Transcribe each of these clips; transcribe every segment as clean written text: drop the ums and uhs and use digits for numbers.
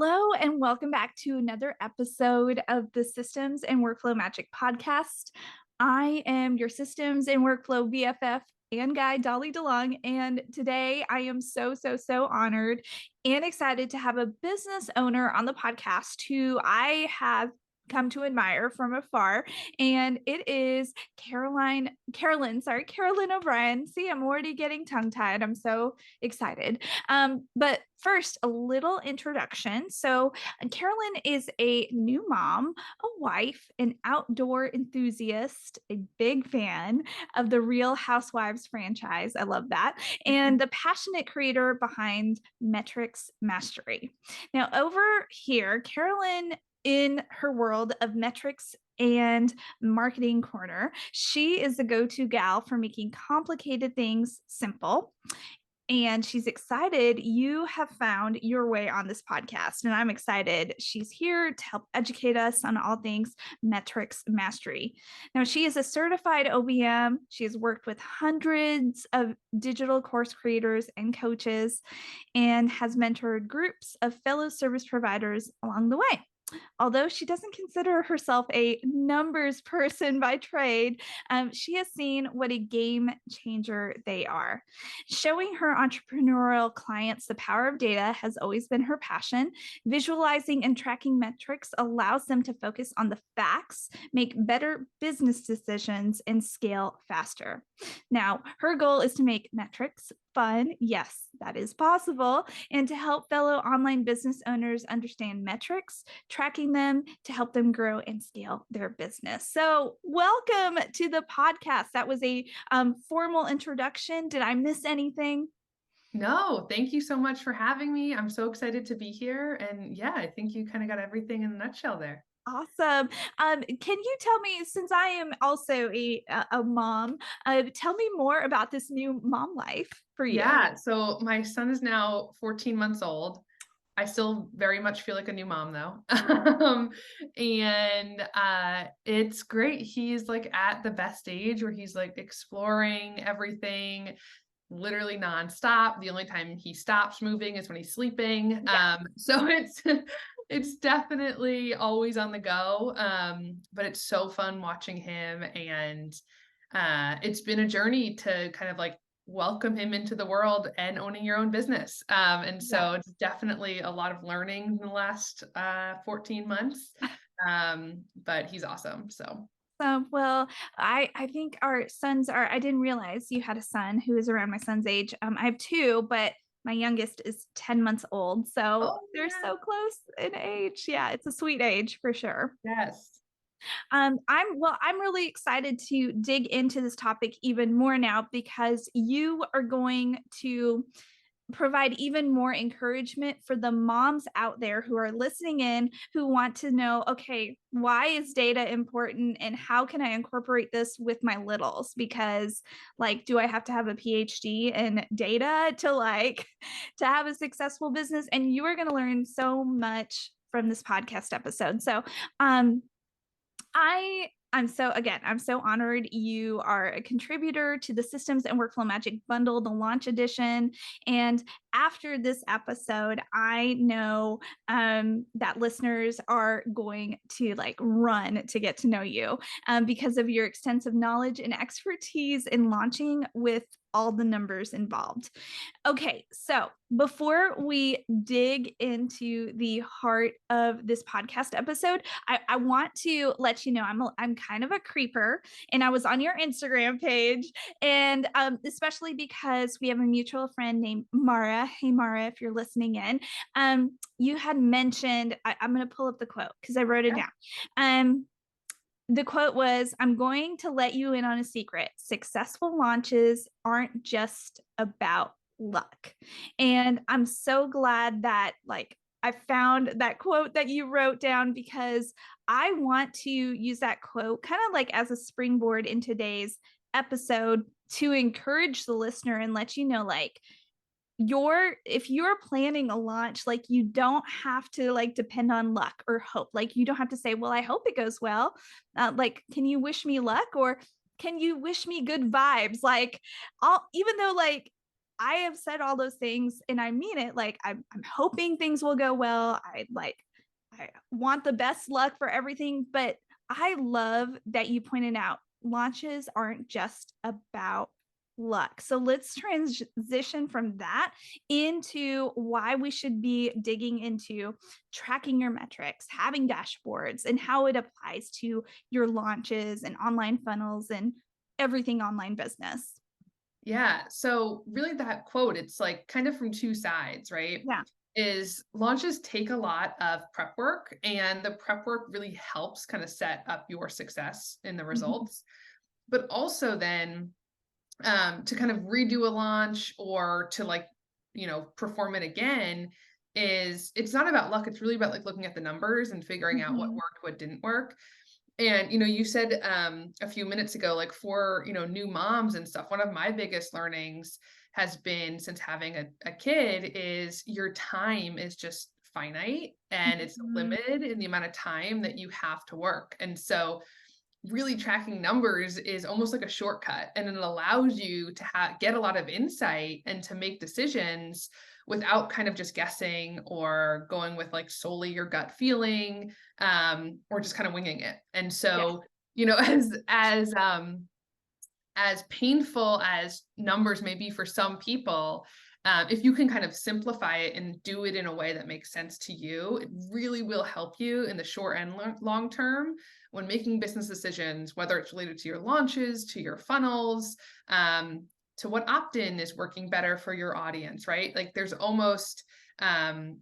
Hello, and welcome back to another episode of the Systems and Workflow Magic podcast. I am your Systems and Workflow BFF and guide, Dolly DeLong, and today I am so honored and excited to have a business owner on the podcast who I have come to admire from afar, and it is Carolyn O'Brien. See, I'm already getting tongue-tied. I'm so excited. But first, a little introduction. So Carolyn is a new mom, a wife, an outdoor enthusiast, a big fan of the Real Housewives franchise. I love that. And the passionate creator behind Metrics Mastery. Now, over here, Carolyn, in her world of metrics and marketing corner, she is the go-to gal for making complicated things simple. And she's excited you have found your way on this podcast. And I'm excited she's here to help educate us on all things metrics mastery. Now, she is a certified OBM. She has worked with hundreds of digital course creators and coaches and has mentored groups of fellow service providers along the way. Although she doesn't consider herself a numbers person by trade, she has seen what a game changer they are. Showing her entrepreneurial clients the power of data has always been her passion. Visualizing and tracking metrics allows them to focus on the facts, make better business decisions, and scale faster. Now, her goal is to make metrics fun. Yes, that is possible. And to help fellow online business owners understand metrics, tracking them to help them grow and scale their business. So welcome to the podcast. That was a formal introduction. Did I miss anything? No, thank you so much for having me. I'm so excited to be here. And yeah, I think you kind of got everything in a nutshell there. Awesome. Can you tell me, since I am also a mom, tell me more about this new mom life for you? Yeah, so my son is now 14 months old. I still very much feel like a new mom though. And it's great. He's like at the best age where he's like exploring everything literally nonstop. The only time he stops moving is when he's sleeping. Yeah. So it's definitely always on the go. But it's so fun watching him, and it's been a journey to kind of like welcome him into the world and owning your own business. And Yeah. so it's definitely a lot of learning in the last 14 months. But he's awesome. So Well, I think our sons are, I didn't realize you had a son who is around my son's age. I have two, but my youngest is 10 months old. So oh they're yeah, so close in age. Yeah, it's a sweet age for sure. yes. I'm really excited to dig into this topic even more now because you are going to provide even more encouragement for the moms out there who are listening in, who want to know, okay, why is data important and how can I incorporate this with my littles? Because like, do I have to have a PhD in data to like to have a successful business? And you are going to learn so much from this podcast episode. So um I'm so honored you are a contributor to the Systems and Workflow Magic Bundle, the launch edition. And after this episode, I know that listeners are going to like run to get to know you because of your extensive knowledge and expertise in launching with all the numbers involved. Okay, so before we dig into the heart of this podcast episode, I want to let you know I'm kind of a creeper, and I was on your Instagram page, and especially because we have a mutual friend named Mara. Hey, Mara, if you're listening in, you had mentioned I'm going to pull up the quote because I wrote it Yeah. down. The quote was, I'm going to let you in on a secret. Successful launches aren't just about luck. And I'm so glad that like I found that quote that you wrote down because I want to use that quote kind of like as a springboard in today's episode to encourage the listener and let you know like if you're planning a launch, like you don't have to like depend on luck or hope. Like you don't have to say, well, I hope it goes well. Like, can you wish me luck or can you wish me good vibes? Like even though like I have said all those things and I mean it. Like I'm hoping things will go well. I want the best luck for everything, but I love that you pointed out launches aren't just about luck. So let's transition from that into why we should be digging into tracking your metrics, having dashboards, and how it applies to your launches and online funnels and everything online business. Yeah. So really that quote, it's like kind of from two sides, right? Yeah. Is launches take a lot of prep work and the prep work really helps kind of set up your success in the Mhm. results. But also then to kind of redo a launch or to like, perform it again is it's not about luck. It's really about like looking at the numbers and figuring out what Mhm. worked, what didn't work. And, you said a few minutes ago, like for, new moms and stuff, one of my biggest learnings has been since having a kid is your time is just finite and it's Mhm. limited in the amount of time that you have to work. And so really tracking numbers is almost like a shortcut and it allows you to get a lot of insight and to make decisions without kind of just guessing or going with like solely your gut feeling or just kind of winging it. And Yeah. so as painful as numbers may be for some people, if you can kind of simplify it and do it in a way that makes sense to you, it really will help you in the short and long term when making business decisions, whether it's related to your launches, to your funnels, to what opt-in is working better for your audience, right? Like um,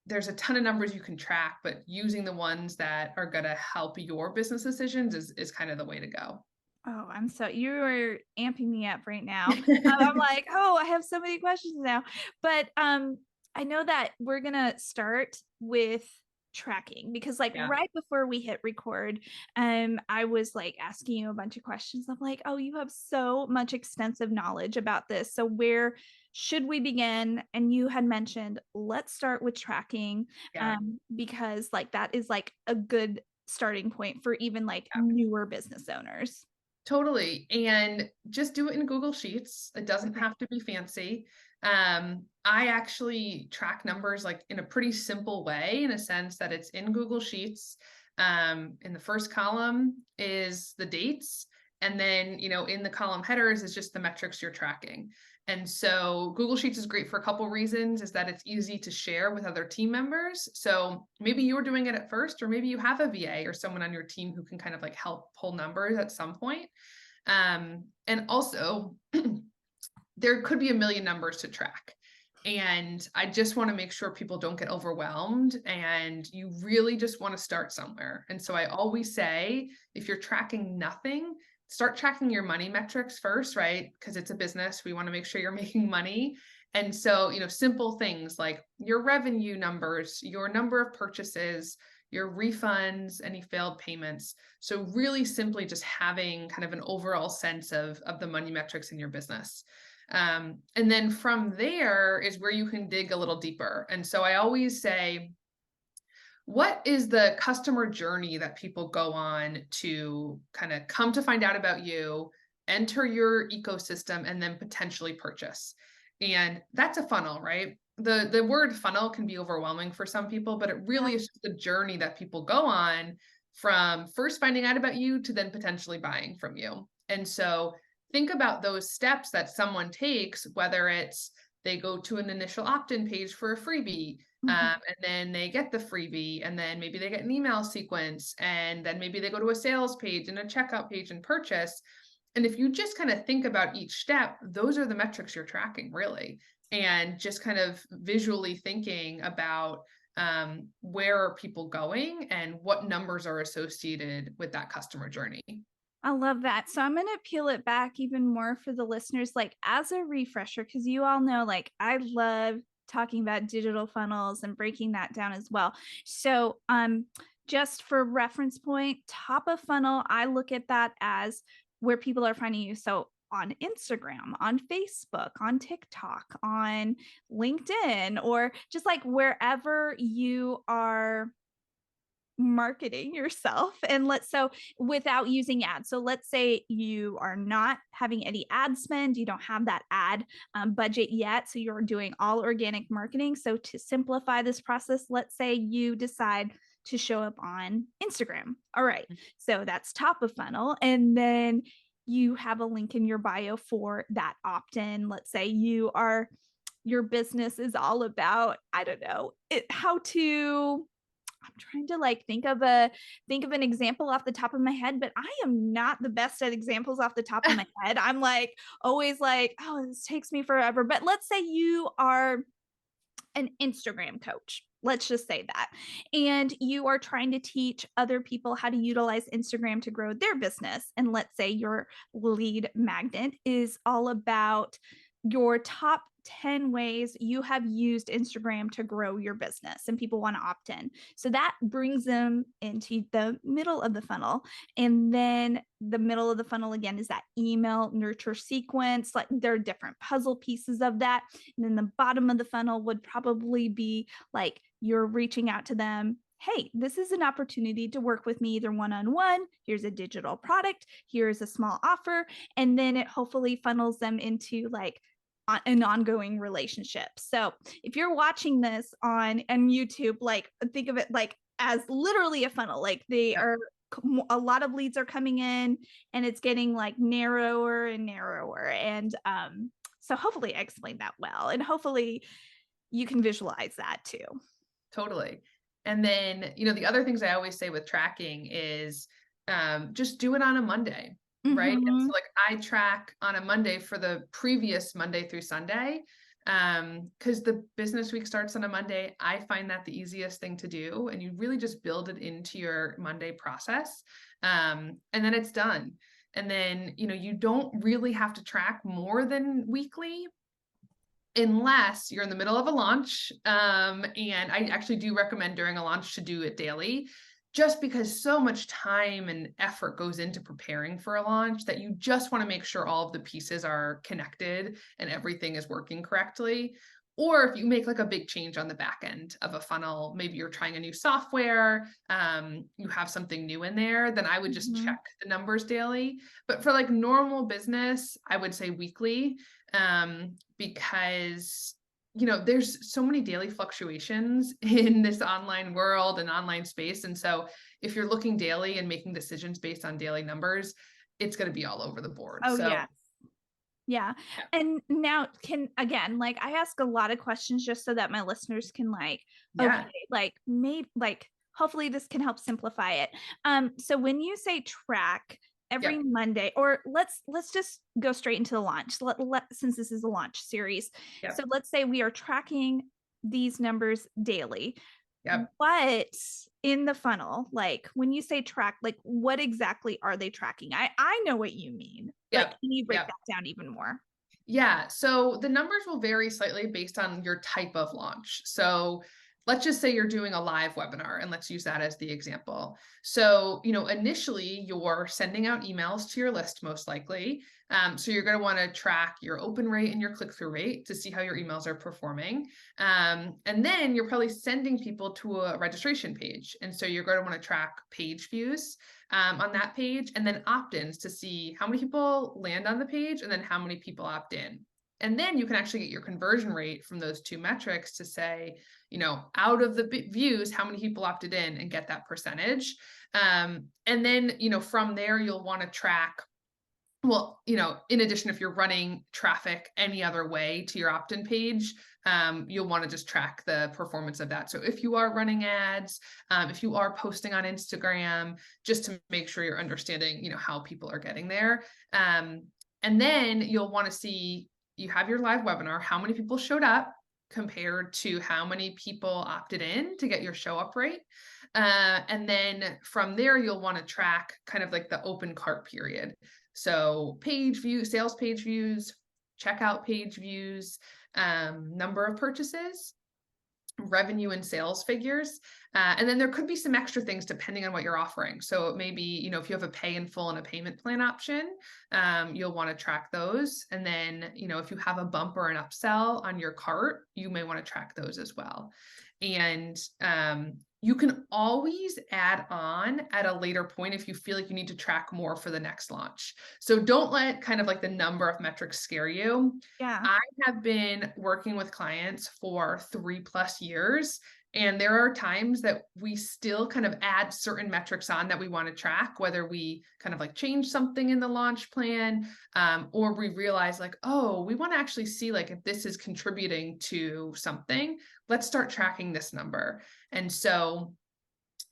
there's a ton of numbers you can track, but using the ones that are going to help your business decisions is kind of the way to go. Oh, you are amping me up right now. I'm like, oh, I have so many questions now. But I know that we're gonna start with tracking because like Yeah. right before we hit record, I was like asking you a bunch of questions. I'm like, oh, you have so much extensive knowledge about this. So where should we begin? And you had mentioned let's start with tracking, Yeah. because like that is like a good starting point for even like newer business owners. Totally. And just do it in Google Sheets. It doesn't Okay. have to be fancy. I actually track numbers like in a pretty simple way, in a sense that it's in Google Sheets. In the first column is the dates. And then, in the column headers is just the metrics you're tracking. And so Google Sheets is great for a couple reasons, is that it's easy to share with other team members. So maybe you're doing it at first, or maybe you have a VA or someone on your team who can kind of like help pull numbers at some point. And also, there could be a million numbers to track. And I just want to make sure people don't get overwhelmed and you really just want to start somewhere. And so I always say, if you're tracking nothing, start tracking your money metrics first, right? Because it's a business. We want to make sure you're making money. And so, simple things like your revenue numbers, your number of purchases, your refunds, any failed payments. So really simply just having kind of an overall sense of the money metrics in your business. And then from there is where you can dig a little deeper. And so I always say, what is the customer journey that people go on to kind of come to find out about you, enter your ecosystem, and then potentially purchase? And that's a funnel, right? The word funnel can be overwhelming for some people, but it Yeah. really is just the journey that people go on from first finding out about you to then potentially buying from you. And so think about those steps that someone takes, whether it's they go to an initial opt-in page for a freebie, Mhm. and then they get the freebie, and then maybe they get an email sequence, and then maybe they go to a sales page and a checkout page and purchase. And if you just kind of think about each step, those are the metrics you're tracking, really. And just kind of visually thinking about where are people going and what numbers are associated with that customer journey. I love that. So I'm going to peel it back even more for the listeners, like as a refresher, because you all know, like, I love talking about digital funnels and breaking that down as well. So, just for reference point, top of funnel, I look at that as where people are finding you. So, on Instagram, on Facebook, on TikTok, on LinkedIn, or just like wherever you are marketing yourself and so without using ads. So let's say you are not having any ad spend, you don't have that ad budget yet, so you're doing all organic marketing. So to simplify this process, let's say you decide to show up on Instagram. All right, so that's top of funnel, and then you have a link in your bio for that opt-in. Let's say your business is all about, I don't know, how to, I'm trying to like think of an example off the top of my head, but I am not the best at examples off the top of my head. I'm like always like, oh, this takes me forever. But let's say you are an Instagram coach. Let's just say that. And you are trying to teach other people how to utilize Instagram to grow their business. And let's say your lead magnet is all about your top 10 ways you have used Instagram to grow your business and people want to opt in. So that brings them into the middle of the funnel. And then the middle of the funnel again is that email nurture sequence. Like there are different puzzle pieces of that. And then the bottom of the funnel would probably be like you're reaching out to them. Hey, this is an opportunity to work with me either one-on-one. Here's a digital product. Here's a small offer. And then it hopefully funnels them into like an ongoing relationship. So if you're watching this on YouTube, like think of it like as literally a funnel. Like they Yep. are, a lot of leads are coming in and it's getting like narrower and narrower. And so hopefully I explained that well. And hopefully you can visualize that too. Totally. And then, the other things I always say with tracking is just do it on a Monday, right? And so Mm-hmm. like I track on a Monday for the previous Monday through Sunday. Because the business week starts on a Monday. I find that the easiest thing to do. And you really just build it into your Monday process. And then it's done. And then, you don't really have to track more than weekly, unless you're in the middle of a launch. And I actually do recommend during a launch to do it daily, just because so much time and effort goes into preparing for a launch that you just want to make sure all of the pieces are connected and everything is working correctly. Or if you make like a big change on the back end of a funnel, maybe you're trying a new software, you have something new in there, then I would just Mm-hmm. check the numbers daily. But for like normal business, I would say weekly, because there's so many daily fluctuations in this online world and online space. And so if you're looking daily and making decisions based on daily numbers, it's going to be all over the board. Oh So yeah. Yeah. yeah. And now can again, like I ask a lot of questions just so that my listeners can like, okay, Yeah. like maybe like hopefully this can help simplify it. So when you say track every Yep. Monday, or let's just go straight into the launch. Since this is a launch series. So Yep. let's say we are tracking these numbers daily. Yep. What in the funnel, like when you say track, like what exactly are they tracking? I know what you mean, but Yep. can you break Yep. that down even more? Yeah, so the numbers will vary slightly based on your type of launch. So let's just say you're doing a live webinar, and let's use that as the example. So, initially you're sending out emails to your list, most likely. So you're going to want to track your open rate and your click-through rate to see how your emails are performing. And then you're probably sending people to a registration page. And so you're going to want to track page views on that page, and then opt-ins to see how many people land on the page and then how many people opt in. And then you can actually get your conversion rate from those two metrics to say, out of the views, how many people opted in, and get that percentage. And then, from there, you'll want to track, well, in addition, if you're running traffic any other way to your opt-in page, you'll want to just track the performance of that. So if you are running ads, if you are posting on Instagram, just to make sure you're understanding, how people are getting there. And then you'll want to see, you have your live webinar, how many people showed up compared to how many people opted in to get your show up rate. And then from there, you'll want to track kind of like the open cart period. So page view, sales page views, checkout page views, number of purchases, revenue and sales figures. And then there could be some extra things depending on what you're offering. So it may be, if you have a pay in full and a payment plan option, you'll want to track those. And then, if you have a bump or an upsell on your cart, you may want to track those as well. And you can always add on at a later point if you feel like you need to track more for the next launch. So don't let kind of like the number of metrics scare you. Yeah. I have been working with clients for 3+ years, and there are times that we still kind of add certain metrics on that we want to track, whether we kind of like change something in the launch plan, or we realize like, oh, we want to actually see like if this is contributing to something, let's start tracking this number. And so,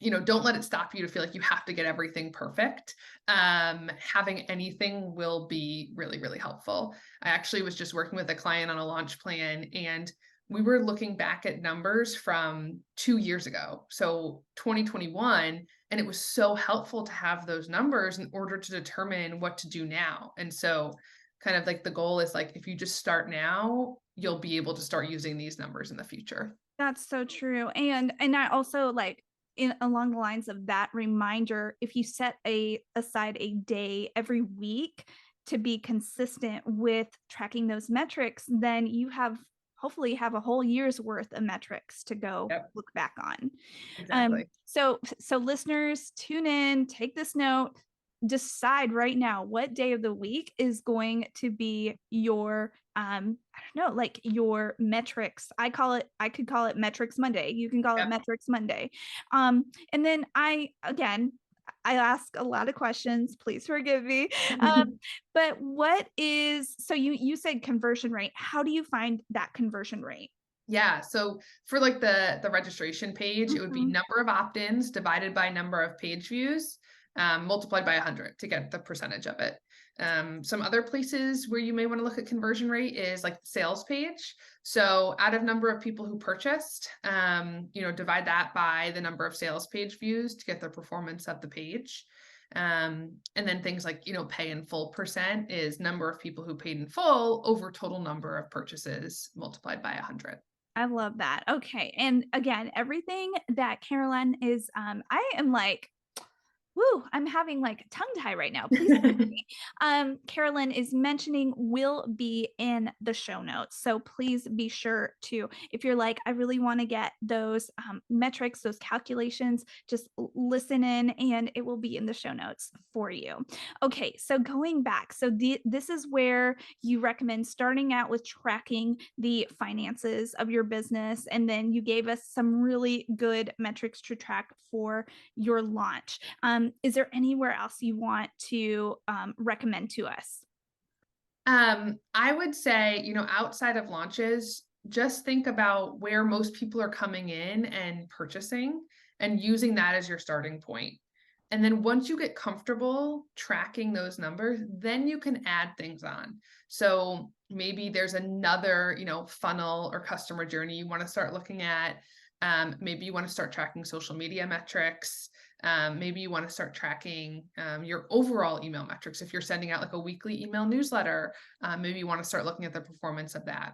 don't let it stop you to feel like you have to get everything perfect. Having anything will be really, really helpful. I actually was just working with a client on a launch plan, and we were looking back at numbers from 2 years ago, so 2021, and it was so helpful to have those numbers in order to determine what to do now. And so, kind of like the goal is like if you just start now, you'll be able to start using these numbers in the future. That's so true. And I also like in along the lines of that reminder, if you set aside a day every week to be consistent with tracking those metrics, then you have hopefully have a whole year's worth of metrics to go Yep, look back on. exactly. So listeners, tune in, take this note, decide right now what day of the week is going to be your I don't know, like your metrics. I could call it metrics Monday. You can call it Yep. metrics Monday. And then I ask a lot of questions. Please forgive me. But what is so you said conversion rate. How do you find that conversion rate? Yeah, so for like the registration page, it would be Mhm. number of opt-ins divided by number of page views, multiplied by 100 to get the percentage of it. Some other places where you may want to look at conversion rate is like the sales page. So out of number of people who purchased, divide that by the number of sales page views to get the performance of the page. And then things like, pay in full percent is number of people who paid in full over total number of purchases multiplied by 100. I love that. Okay. And again, everything that Caroline is, I am like, woo, I'm having like a tongue tie right now. Please. Carolyn is mentioning will be in the show notes. So please be sure to, if you're like, I really want to get those metrics, those calculations, just listen in and it will be in the show notes for you. Okay, so going back, so this is where you recommend starting out with tracking the finances of your business. And then you gave us some really good metrics to track for your launch. Is there anywhere else you want to recommend to us? I would say, outside of launches, just think about where most people are coming in and purchasing and using that as your starting point. And then once you get comfortable tracking those numbers, then you can add things on. So maybe there's another, funnel or customer journey you want to start looking at. Maybe you want to start tracking social media metrics. Maybe you want to start tracking your overall email metrics. If you're sending out like a weekly email newsletter, maybe you want to start looking at the performance of that.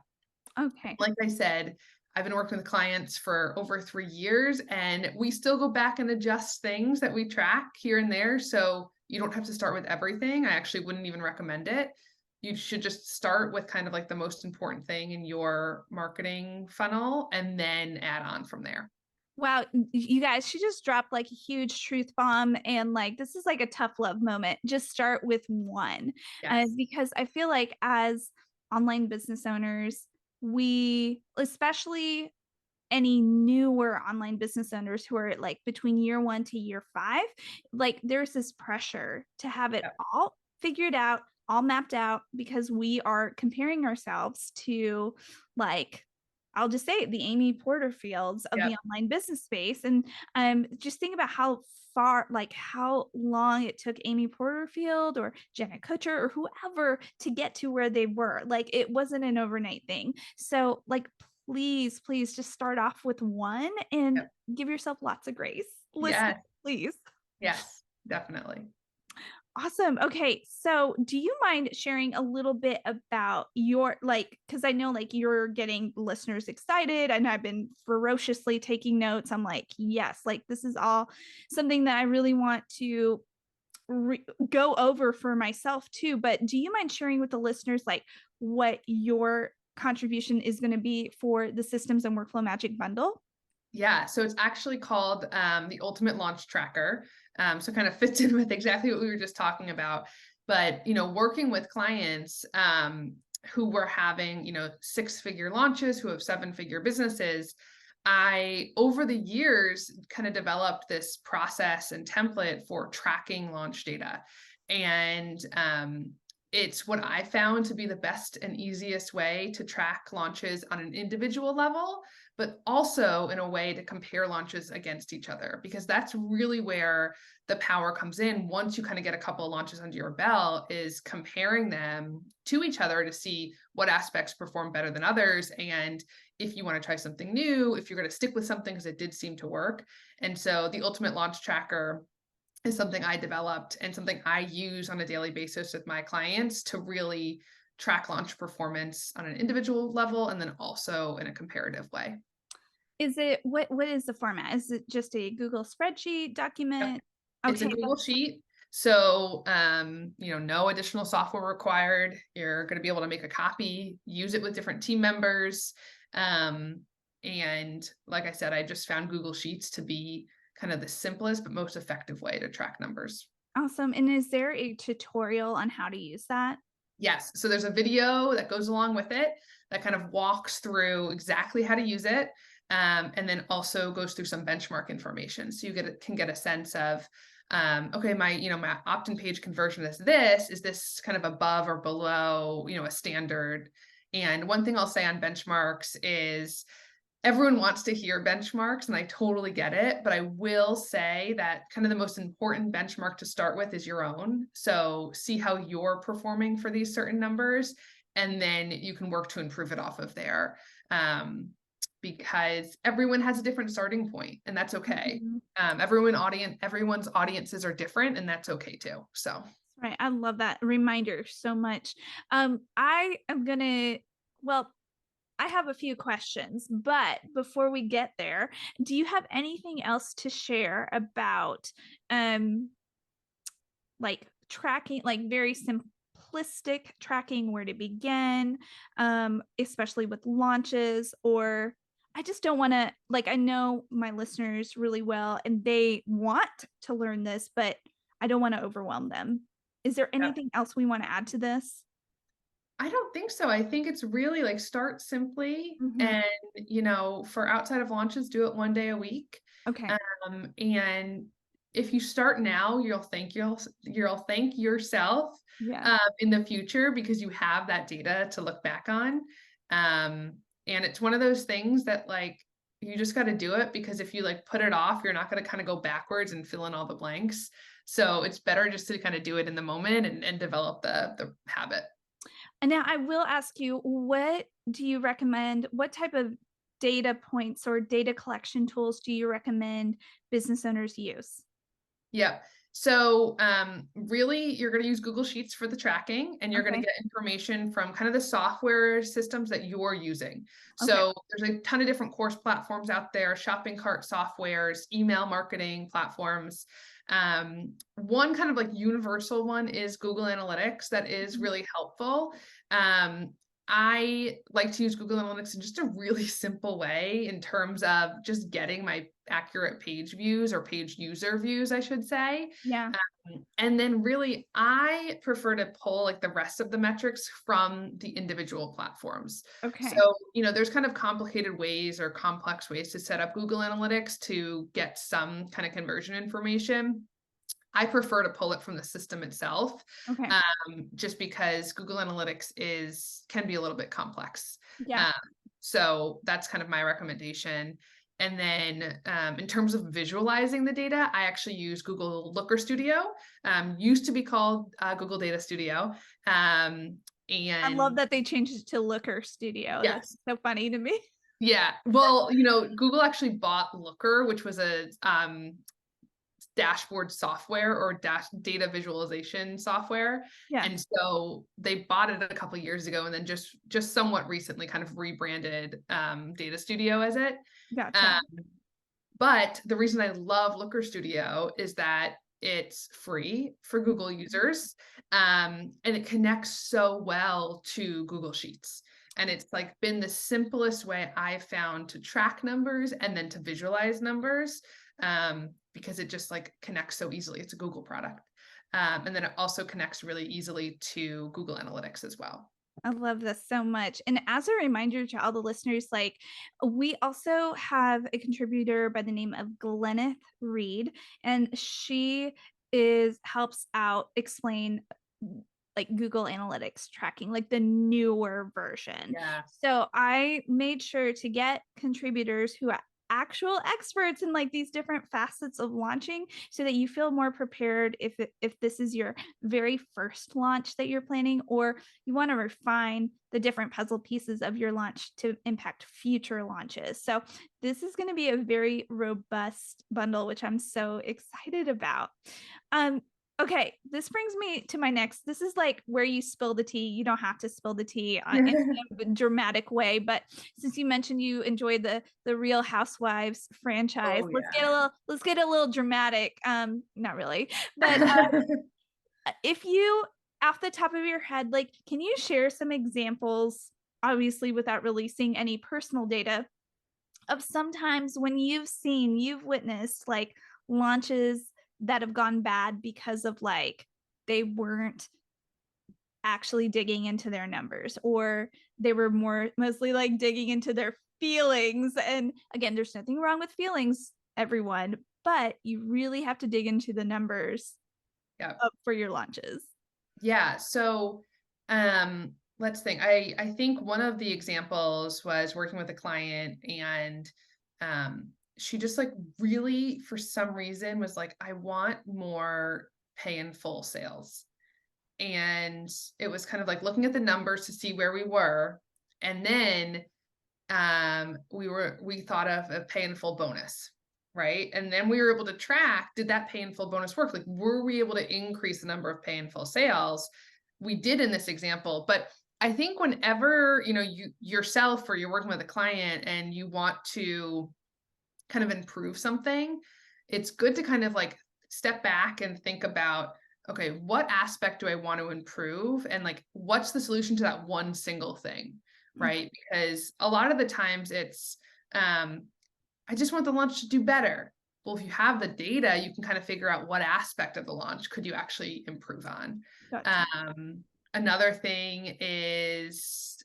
Okay. Like I said, I've been working with clients for over 3 years, and we still go back and adjust things that we track here and there. So you don't have to start with everything. I actually wouldn't even recommend it. You should just start with kind of like the most important thing in your marketing funnel and then add on from there. Wow, you guys, she just dropped like a huge truth bomb. And like, this is like a tough love moment. Just start with one. Yes. Because I feel like as online business owners, we, especially any newer online business owners who are like between year 1 to year 5, like there's this pressure to have it Yep. all figured out, all mapped out because we are comparing ourselves to like I'll just say it, the Amy Porterfields of Yep. the online business space. And just think about how like how long it took Amy Porterfield or Jenna Kutcher or whoever to get to where they were. Like it wasn't an overnight thing. So like please just start off with one and Yep. give yourself lots of grace. Listen, Yes. please. Yes. Definitely. Awesome. Okay. So, do you mind sharing a little bit about your like, because I know like you're getting listeners excited and I've been ferociously taking notes. I'm like, yes, like this is all something that I really want to go over for myself too. But do you mind sharing with the listeners like what your contribution is going to be for the Systems and Workflow Magic bundle? Yeah, so it's actually called the Ultimate Launch Tracker. So kind of fits in with exactly what we were just talking about. But working with clients who were having six-figure launches, who have seven-figure businesses, I over the years kind of developed this process and template for tracking launch data, and it's what I found to be the best and easiest way to track launches on an individual level, but also in a way to compare launches against each other, because that's really where the power comes in. Once you kind of get a couple of launches under your belt, is comparing them to each other to see what aspects perform better than others. And if you want to try something new, if you're going to stick with something because it did seem to work. And so the Ultimate Launch Tracker is something I developed and something I use on a daily basis with my clients to really track launch performance on an individual level and then also in a comparative way. Is it what is the format? Is it just a Google spreadsheet Yep. document? It's a Okay, Google Sheet. So, no additional software required. You're going to be able to make a copy, use it with different team members. And like I said, I just found Google Sheets to be kind of the simplest but most effective way to track numbers. awesome. And is there a tutorial on how to use that? Yes. So there's a video that goes along with it that kind of walks through exactly how to use it. And then also goes through some benchmark information. So can get a sense of, okay, my opt-in page conversion is this. Is this kind of above or below, a standard? And one thing I'll say on benchmarks is everyone wants to hear benchmarks, and I totally get it. But I will say that kind of the most important benchmark to start with is your own. So see how you're performing for these certain numbers, and then you can work to improve it off of there. Because everyone has a different starting point, and that's okay. Mhm. Everyone's audiences are different, and that's okay too. So Right. I love that reminder so much. I am gonna, well, I have a few questions, but before we get there, do you have anything else to share about um like tracking, like very simplistic tracking, where to begin, especially with launches? Or I just don't want to, like, I know my listeners really well and they want to learn this, but I don't want to overwhelm them. Is there yeah. anything else we want to add to this? I don't think so. I think it's really like start simply Mhm. and, for outside of launches, do it one day a week. Okay. And if you start now, you'll thank yourself Yeah. in the future because you have that data to look back on. And it's one of those things that like you just got to do it, because if you like put it off, you're not going to kind of go backwards and fill in all the blanks. So it's better just to kind of do it in the moment and develop the habit. And now I will ask you, what do you recommend? What type of data points or data collection tools do you recommend business owners use? Yeah. So, really, you're going to use Google Sheets for the tracking, and you're going to Okay. get information from kind of the software systems that you're using. Okay. So, there's a ton of different course platforms out there, shopping cart softwares, email marketing platforms. One kind of like universal one is Google Analytics that is Mhm. really helpful. I like to use Google Analytics in just a really simple way in terms of just getting my accurate page views or page user views, I should say. Yeah. And then really, I prefer to pull like the rest of the metrics from the individual platforms. So, Okay. there's kind of complicated ways or complex ways to set up Google Analytics to get some kind of conversion information. I prefer to pull it from the system itself, Okay. just because Google Analytics can be a little bit complex. Yeah. Um, so that's kind of my recommendation. And then in terms of visualizing the data, I actually use Google Looker Studio. Used to be called Google Data Studio. I love And that they changed it to Looker Studio. That's yes, so funny to me. yeah. Well, Google actually bought Looker, which was a dashboard software or data visualization software. Yeah. And so they bought it a couple years ago and then just somewhat recently kind of rebranded Data Studio as it. Gotcha. Um, but the reason I love Looker Studio is that it's free for Google users, and it connects so well to Google Sheets. And it's like been the simplest way I've found to track numbers and then to visualize numbers, because it just like connects so easily. It's a Google product. And then it also connects really easily to Google Analytics as well. I love this so much. And as a reminder to all the listeners, like we also have a contributor by the name of Gleneth Reed, and she is helps out explain like Google Analytics tracking, like the newer version. Yeah. So I made sure to get contributors who are actual experts in like these different facets of launching so that you feel more prepared if this is your very first launch that you're planning, or you want to refine the different puzzle pieces of your launch to impact future launches. So this is going to be a very robust bundle, which I'm so excited about. Um, okay, this brings me to my next. This is like where you spill the tea. You don't have to spill the tea in a dramatic way, but since you mentioned you enjoyed the Real Housewives franchise, Oh let's get a little dramatic. Not really, but yeah. if you, off the top of your head, like, can you share some examples, obviously without releasing any personal data, of sometimes when you've witnessed like launches that have gone bad because of like they weren't actually digging into their numbers, or they were mostly like digging into their feelings. And again, there's nothing wrong with feelings, everyone, but you really have to dig into the numbers Yeah. for your launches. Yeah. So let's think. I think one of the examples was working with a client, and she just like really for some reason was like, I want more pay in full sales. And it was kind of like looking at the numbers to see where we were. And then we thought of a pay in full bonus, right? And then we were able to track, did that pay in full bonus work? Like, were we able to increase the number of pay in full sales? We did in this example. But I think whenever, you yourself or you're working with a client and you want to kind of improve something, it's good to kind of like step back and think about, okay, what aspect do I want to improve? And like, what's the solution to that one single thing? Right. Because a lot of the times it's, I just want the launch to do better. Well, if you have the data, you can kind of figure out what aspect of the launch could you actually improve on. Gotcha. Another thing is,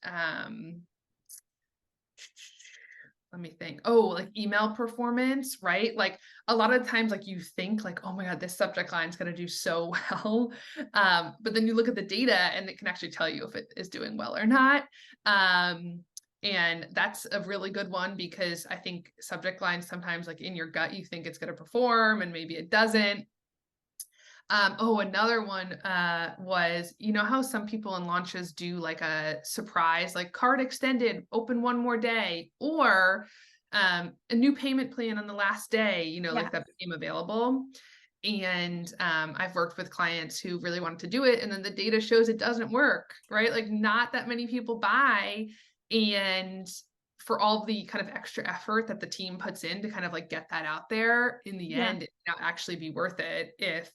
let me think. Oh, like email performance, right? Like a lot of times, like you think like, oh my God, this subject line is going to do so well. But then you look at the data and it can actually tell you if it is doing well or not. And that's a really good one, because I think subject lines sometimes like in your gut, you think it's going to perform and maybe it doesn't. Another one was, how some people in launches do like a surprise, like card extended, open one more day, or a new payment plan on the last day, like that became available. And I've worked with clients who really wanted to do it, and then the data shows it doesn't work, right? Like not that many people buy, and for all the kind of extra effort that the team puts in to kind of like get that out there, in the end, it may not actually be worth it if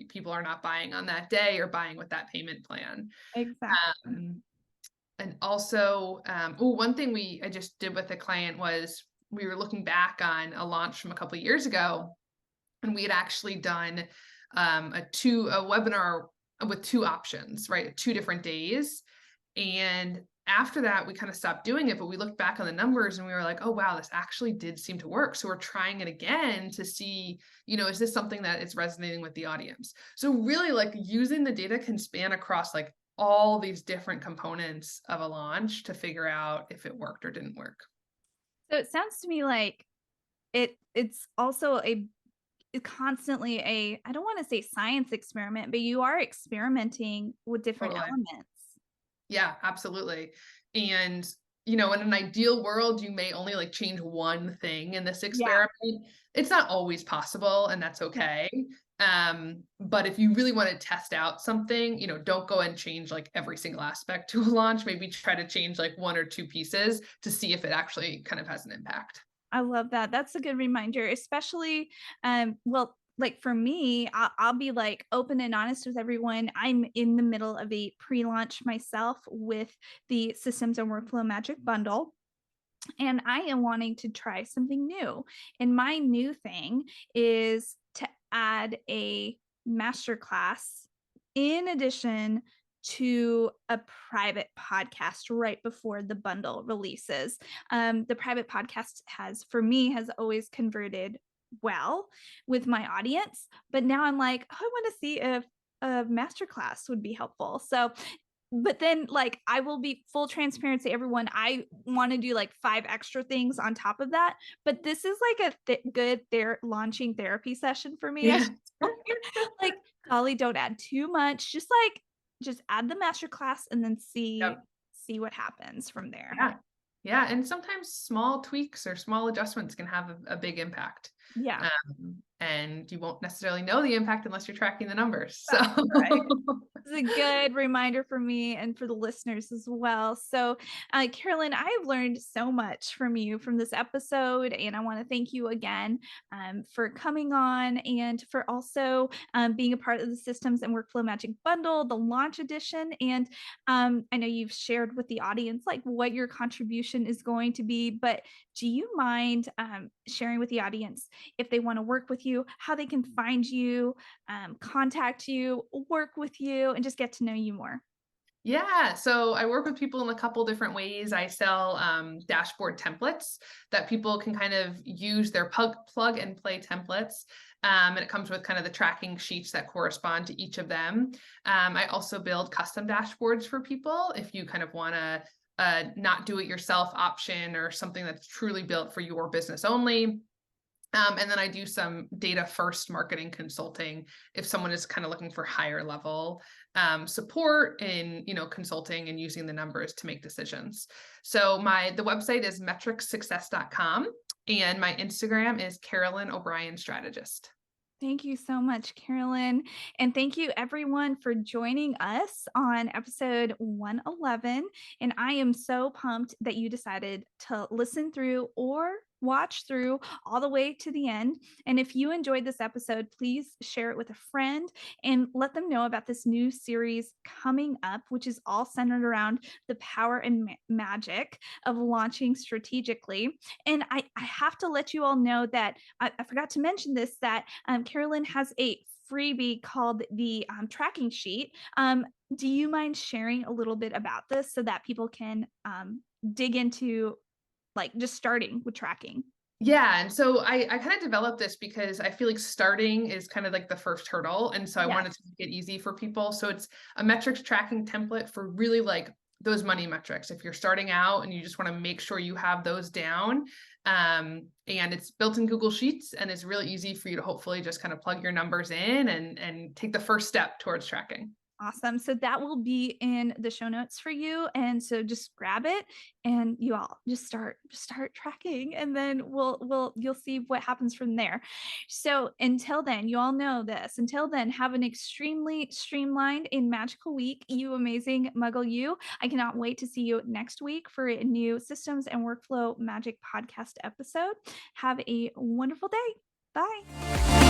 people are not buying on that day or buying with that payment plan. Exactly. And also, one thing I just did with a client was we were looking back on a launch from a couple of years ago, and we had actually done a webinar with two options, right? 2 different days. And after that, we kind of stopped doing it, but we looked back on the numbers and we were like, oh, wow, this actually did seem to work. So we're trying it again to see, is this something that is resonating with the audience? So really like using the data can span across like all these different components of a launch to figure out if it worked or didn't work. So it sounds to me like it's also constantly I don't want to say science experiment, but you are experimenting with different Totally. elements. Yeah, absolutely. And, in an ideal world, you may only like change one thing in this Yeah. experiment. It's not always possible, and that's okay. But if you really want to test out something, don't go and change like every single aspect to a launch. Maybe try to change like 1 or 2 pieces to see if it actually kind of has an impact. I love that. That's a good reminder, especially well, like for me, I'll be like open and honest with everyone. I'm in the middle of a pre-launch myself with the Systems and Workflow Magic Bundle, and I am wanting to try something new. And my new thing is to add a masterclass in addition to a private podcast right before the bundle releases. The private podcast for me, has always converted well with my audience, but now I'm like, oh, I want to see if a masterclass would be helpful. So but then, like, I will be full transparency, everyone. I want to do like 5 extra things on top of that. But this is like a good launching therapy session for me. I Yeah. should say. Like, golly, don't add too much. Just add the master class and then see Yep. see what happens from there. Yeah. Yeah, and sometimes small tweaks or small adjustments can have a big impact. Yeah. And you won't necessarily know the impact unless you're tracking the numbers. So That's right. It's a good reminder for me and for the listeners as well. So, Carolyn, I have learned so much from you from this episode, and I want to thank you again for coming on and for also being a part of the Systems and Workflow Magic Bundle, the launch edition. And I know you've shared with the audience like what your contribution is going to be, but do you mind sharing with the audience if they want to work with you, how they can find you, contact you, work with you, and just get to know you more? yeah, so I work with people in a couple different ways. I sell dashboard templates that people can kind of use their plug and play templates. And it comes with kind of the tracking sheets that correspond to each of them. I also build custom dashboards for people if you kind of want to not do it yourself option or something that's truly built for your business only. And then I do some data first marketing consulting if someone is kind of looking for higher level support in consulting and using the numbers to make decisions. So the website is metricsuccess.com and my Instagram is Carolyn O'Brien Strategist. Thank you so much, Carolyn. And thank you, everyone, for joining us on episode 111. And I am so pumped that you decided to listen through or watch through all the way to the end. And if you enjoyed this episode, please share it with a friend and let them know about this new series coming up, which is all centered around the power and magic of launching strategically. And I have to let you all know that I forgot to mention this, that Carolyn has a freebie called the tracking sheet. Do you mind sharing a little bit about this so that people can dig into like just starting with tracking? Yeah, and so I kind of developed this because I feel like starting is kind of like the first hurdle, and so I Yes. wanted to make it easy for people. So it's a metrics tracking template for really like those money metrics. If you're starting out and you just want to make sure you have those down, and it's built in Google Sheets, and it's really easy for you to hopefully just kind of plug your numbers in and take the first step towards tracking. Awesome. So that will be in the show notes for you. And so just grab it and you all just start tracking, and then you'll see what happens from there. So until then, you all know this. Until then, have an extremely streamlined and magical week, you amazing muggle you. I cannot wait to see you next week for a new Systems and Workflow Magic podcast episode. Have a wonderful day. Bye.